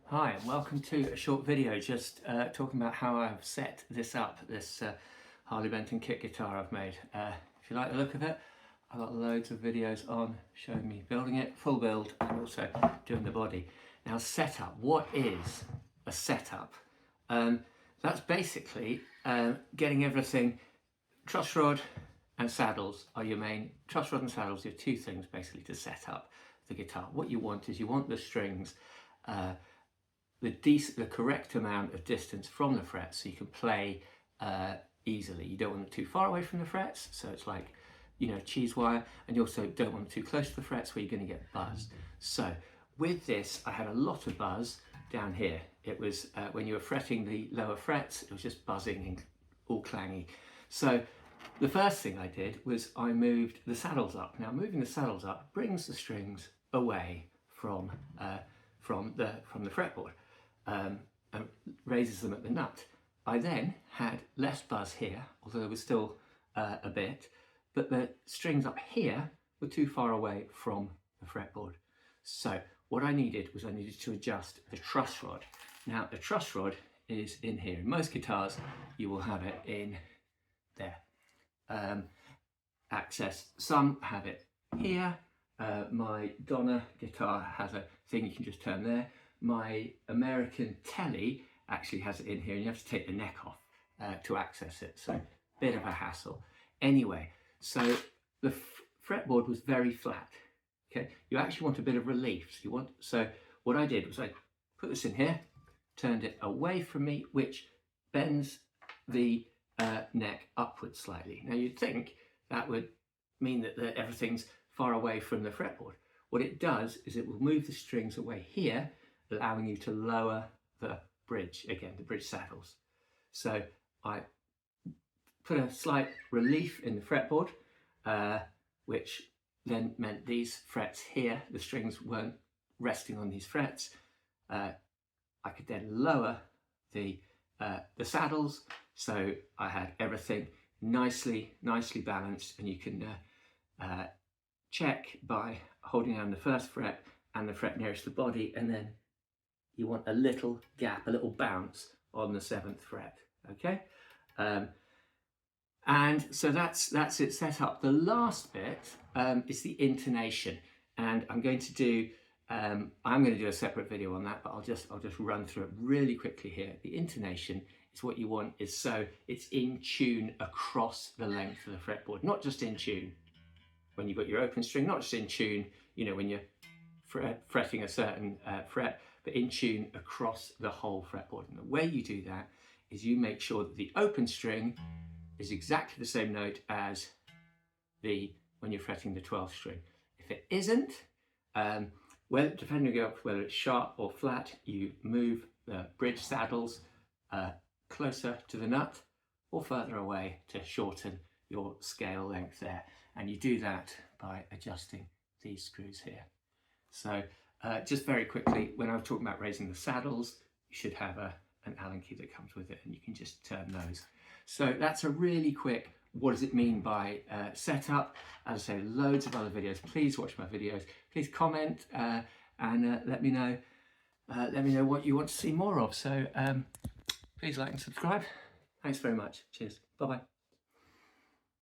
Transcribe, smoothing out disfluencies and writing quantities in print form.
Hi and welcome to a short video just talking about how I've set this up, this Harley Benton kit guitar I've made. If you like the look of it, I've got loads of videos on showing me building it, full build, and also doing the body. Now, setup, what is a setup? That's basically getting everything. Truss rod and saddles are your main, truss rod and saddles are two things basically to set up the guitar. What you want is you want the strings the correct amount of distance from the frets so you can play easily. You don't want them too far away from the frets, so it's like, you know, cheese wire, and you also don't want them too close to the frets where you're going to get buzz. So with this, I had a lot of buzz down here. It was when you were fretting the lower frets, it was just buzzing and all clangy. So the first thing I did was I moved the saddles up. Now, moving the saddles up brings the strings away from the fretboard and raises them at the nut. I then had less buzz here, although there was still a bit, but the strings up here were too far away from the fretboard. So what I needed to adjust the truss rod. Now the truss rod is in here. In most guitars you will have it in there. Access, some have it here. My Donna guitar has a thing you can just turn there. My American Telly actually has it in here, and you have to take the neck off to access it, so bit of a hassle. Anyway, so the fretboard was very flat. Okay, you actually want a bit of relief. So what I did was I put this in here, turned it away from me, which bends the neck upwards slightly. Now you'd think that would mean that everything's far away from the fretboard. What it does is it will move the strings away here, allowing you to lower the bridge, again, the bridge saddles. So I put a slight relief in the fretboard, which then meant these frets here, the strings weren't resting on these frets. I could then lower the saddles, so I had everything nicely balanced, and you can check by holding down the first fret and the fret nearest the body, and then you want a little gap, a little bounce on the 7th fret, okay? And so that's it set up. The last bit is the intonation, and I'm going to do a separate video on that, but I'll just run through it really quickly here. The intonation is what you want is so it's in tune across the length of the fretboard, not just in tune when you've got your open string, not just in tune, you know, when you're fretting a certain fret, but in tune across the whole fretboard. And the way you do that is you make sure that the open string is exactly the same note as when you're fretting the 12th string. If it isn't, well, depending on whether it's sharp or flat, you move the bridge saddles closer to the nut or further away to shorten your scale length there. And you do that by adjusting these screws here. So just very quickly, when I was talking about raising the saddles, you should have an Allen key that comes with it, and you can just turn those. So that's a really quick, what does it mean by setup? As I say, loads of other videos. Please watch my videos. Please comment and let me know what you want to see more of. So please like and subscribe. Thanks very much. Cheers. Bye-bye.